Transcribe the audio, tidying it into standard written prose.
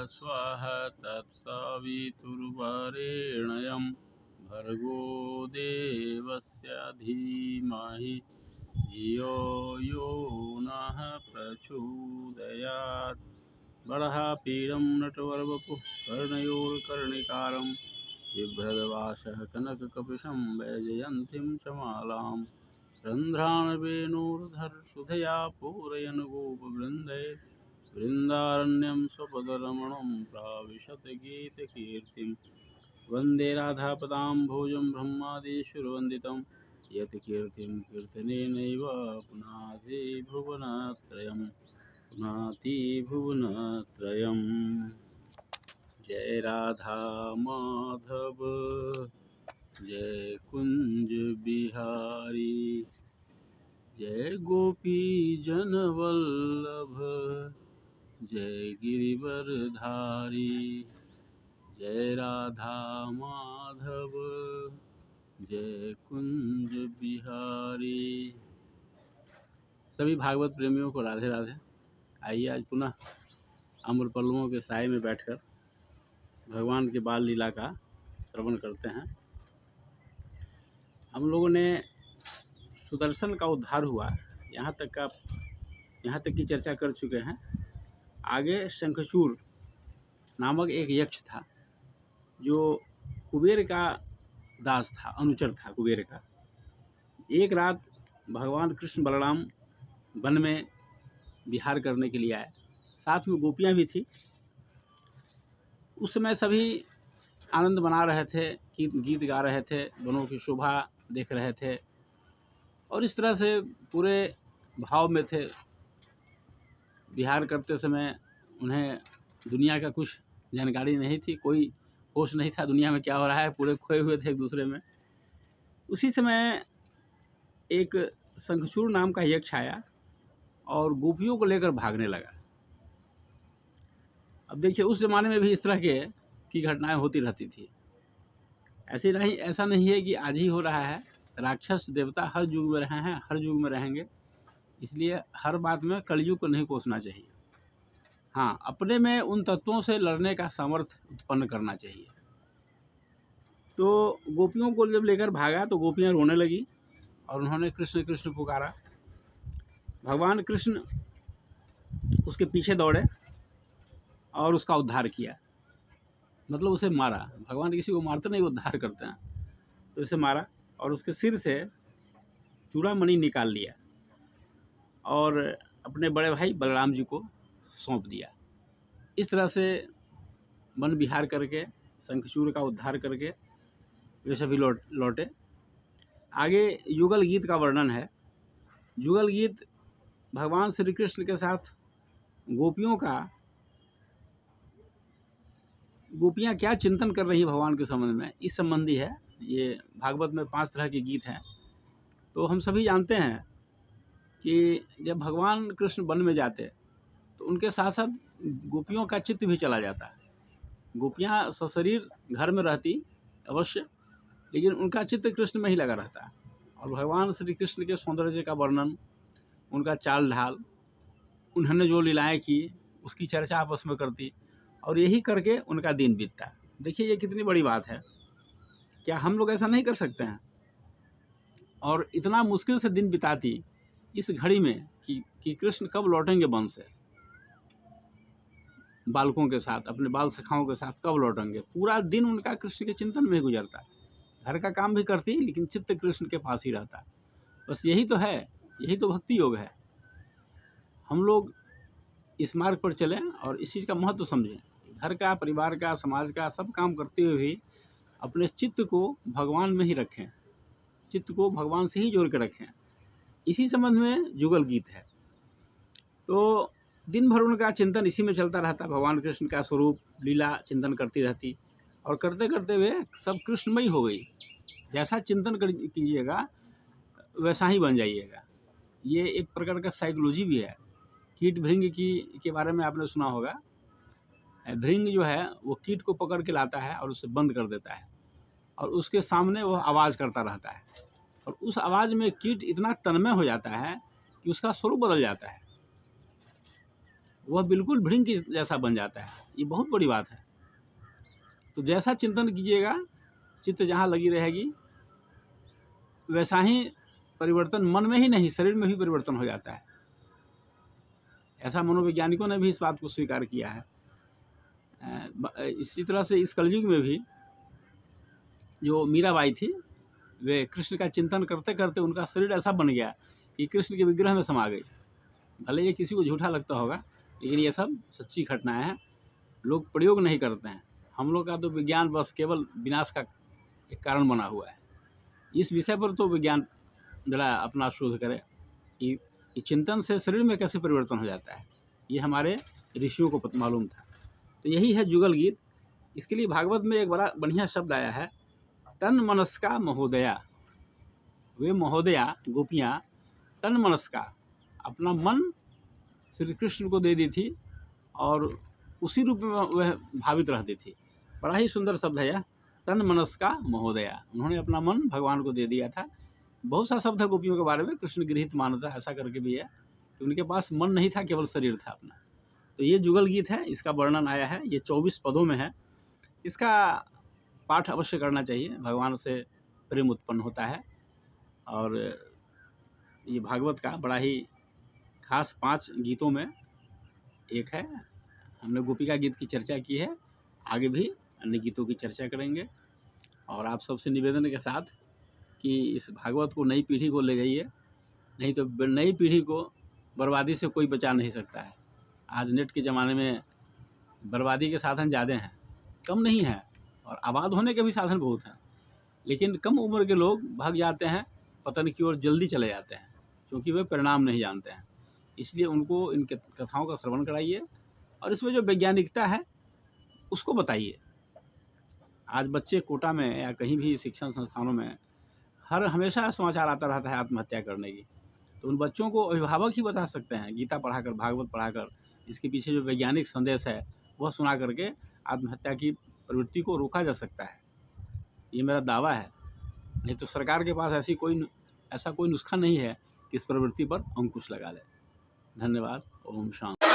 स्वाहा तत्सवितुर्वरेण्यं भर्गो देवस्य धीमहि धियो यो नः प्रचोदयात्। बर्हापीडं नटवरवपुः कर्णयोर्कर्णिकारं बिभ्रदवासः कनककपिशं वैजयन्तीं च मालां रन्ध्राणवेणुर्धरसुधया पूरयन् गोपवृन्दैः वृन्दारण्यं स्वपदरमणं प्राविशत गीतकीर्तिं। वन्दे राधापदाम्भोजं ब्रह्मादिसुरवन्दितं यत्कीर्तिं कीर्तनेनैव पुनाति भुवनत्रयम्। जय राधा माधव जय कुंज बिहारी, जय गोपी जनवल्लभ जय गिरिवरधारी। जय राधा माधव जय कुंज बिहारी। सभी भागवत प्रेमियों को राधे राधे। आइए आज पुनः अम्र पल्लवों के साए में बैठकर भगवान की बाल लीला का श्रवण करते हैं। हम लोगों ने सुदर्शन का उद्धार हुआ, यहाँ तक की चर्चा कर चुके हैं। आगे शंखचूड़ नामक एक यक्ष था जो कुबेर का दास था, अनुचर था कुबेर का। एक रात भगवान कृष्ण बलराम वन में विहार करने के लिए आए, साथ में गोपियाँ भी थी। उस समय सभी आनंद मना रहे थे, गीत गा रहे थे, वनों की शोभा देख रहे थे और इस तरह से पूरे भाव में थे। विहार करते समय उन्हें दुनिया का कुछ जानकारी नहीं थी, कोई होश नहीं था दुनिया में क्या हो रहा है, पूरे खोए हुए थे एक दूसरे में। उसी समय एक शंखचूड़ नाम का यक्ष आया और गोपियों को लेकर भागने लगा। अब देखिए, उस ज़माने में भी इस तरह की घटनाएं होती रहती थी। ऐसा नहीं है कि आज ही हो रहा है। राक्षस देवता हर युग में रहे हैं, हर युग में रहेंगे, इसलिए हर बात में कलयुग को नहीं कोसना चाहिए। हाँ, अपने में उन तत्वों से लड़ने का सामर्थ्य उत्पन्न करना चाहिए। तो गोपियों को जब लेकर भागा तो गोपियाँ रोने लगी और उन्होंने कृष्ण कृष्ण पुकारा। भगवान कृष्ण उसके पीछे दौड़े और उसका उद्धार किया, मतलब उसे मारा। भगवान किसी को मारते नहीं, उद्धार करते हैं। तो उसे मारा और उसके सिर से चूड़ामणि निकाल लिया और अपने बड़े भाई बलराम जी को सौंप दिया। इस तरह से वन विहार करके शंखचूड़ का उद्धार करके वे सभी लौटे। आगे युगल गीत का वर्णन है। युगल गीत भगवान श्री कृष्ण के साथ गोपियाँ क्या चिंतन कर रही है भगवान के संबंध में, इस संबंधी है। ये भागवत में 5 तरह के गीत हैं। तो हम सभी जानते हैं कि जब भगवान कृष्ण वन में जाते तो उनके साथ साथ गोपियों का चित्त भी चला जाता है। गोपियाँ सशरीर घर में रहती अवश्य, लेकिन उनका चित्त कृष्ण में ही लगा रहता है। और भगवान श्री कृष्ण के सौंदर्य का वर्णन, उनका चाल ढाल, उन्होंने जो लीलाएं की उसकी चर्चा आपस में करती और यही करके उनका दिन बीतता। देखिए ये कितनी बड़ी बात है। क्या हम लोग ऐसा नहीं कर सकते हैं? और इतना मुश्किल से दिन बिताती इस घड़ी में कि कृष्ण कब लौटेंगे वन से, बालकों के साथ, अपने बाल सखाओं के साथ कब लौटेंगे। पूरा दिन उनका कृष्ण के चिंतन में गुजरता है। घर का काम भी करती लेकिन चित्त कृष्ण के पास ही रहता है। बस यही तो है, यही तो भक्ति योग है। हम लोग इस मार्ग पर चलें और इस चीज़ का महत्व समझें। घर का, परिवार का, समाज का सब काम करते हुए भी अपने चित्त को भगवान में ही रखें, चित्त को भगवान से ही जोड़ के रखें। इसी संबंध में युगल गीत है। तो दिन भर उनका चिंतन इसी में चलता रहता। भगवान कृष्ण का स्वरूप लीला चिंतन करती रहती और करते करते वे सब कृष्णमयी हो गई। जैसा चिंतन कीजिएगा वैसा ही बन जाइएगा। ये एक प्रकार का साइकोलॉजी भी है। कीट भृंग के बारे में आपने सुना होगा। भृंग जो है वो कीट को पकड़ के लाता है और उसे बंद कर देता है और उसके सामने वो आवाज़ करता रहता है और उस आवाज़ में कीट इतना तन्मय हो जाता है कि उसका स्वरूप बदल जाता है। वह बिल्कुल भृंग के जैसा बन जाता है। ये बहुत बड़ी बात है। तो जैसा चिंतन कीजिएगा, चित्त जहाँ लगी रहेगी, वैसा ही परिवर्तन मन में ही नहीं, शरीर में भी परिवर्तन हो जाता है। ऐसा मनोवैज्ञानिकों ने भी इस बात को स्वीकार किया है। इसी तरह से इस कलयुग में भी जो मीराबाई थी, वे कृष्ण का चिंतन करते करते उनका शरीर ऐसा बन गया कि कृष्ण के विग्रह में समा गई। भले ये किसी को झूठा लगता होगा, लेकिन ये सब सच्ची घटनाएं हैं। लोग प्रयोग नहीं करते हैं। हम लोग का तो विज्ञान बस केवल विनाश का एक कारण बना हुआ है। इस विषय पर तो विज्ञान जरा अपना शोध करे कि चिंतन से शरीर में कैसे परिवर्तन हो जाता है। ये हमारे ऋषियों को मालूम था। तो यही है जुगल गीत। इसके लिए भागवत में एक बड़ा बढ़िया शब्द आया है, तन मनस्का महोदया। वे महोदया गोपियाँ तन मनस्का, अपना मन श्री कृष्ण को दे दी थी और उसी रूप में वह भावित रहती थी। बड़ा ही सुंदर शब्द है यह, तन मनस्का महोदया। उन्होंने अपना मन भगवान को दे दिया था। बहुत सा शब्द है गोपियों के बारे में, कृष्ण गृहीत मानता ऐसा करके भी है कि उनके पास मन नहीं था, केवल शरीर था अपना। तो ये जुगल गीत है, इसका वर्णन आया है। ये 24 पदों में है। इसका पाठ अवश्य करना चाहिए। भगवान से प्रेम उत्पन्न होता है। और ये भागवत का बड़ा ही खास 5 गीतों में एक है। हमने गोपिका गीत की चर्चा की है, आगे भी अन्य गीतों की चर्चा करेंगे। और आप सबसे निवेदन के साथ कि इस भागवत को नई पीढ़ी को ले जाइए, नहीं तो नई पीढ़ी को बर्बादी से कोई बचा नहीं सकता है। आज नेट के ज़माने में बर्बादी के साधन ज़्यादा हैं, कम नहीं हैं, और आबाद होने के भी साधन बहुत हैं। लेकिन कम उम्र के लोग भाग जाते हैं पतन की ओर, जल्दी चले जाते हैं, क्योंकि वे परिणाम नहीं जानते हैं। इसलिए उनको इन कथाओं का श्रवण कराइए और इसमें जो वैज्ञानिकता है उसको बताइए। आज बच्चे कोटा में या कहीं भी शिक्षण संस्थानों में हमेशा समाचार आता रहता है आत्महत्या करने की। तो उन बच्चों को अभिभावक ही बता सकते हैं, गीता पढ़ाकर, भागवत पढ़ाकर, इसके पीछे जो वैज्ञानिक संदेश है वह सुना करके आत्महत्या की प्रवृत्ति को रोका जा सकता है। ये मेरा दावा है। नहीं तो सरकार के पास ऐसा कोई नुस्खा नहीं है कि इस प्रवृत्ति पर अंकुश लगा ले। धन्यवाद। ओम शांति।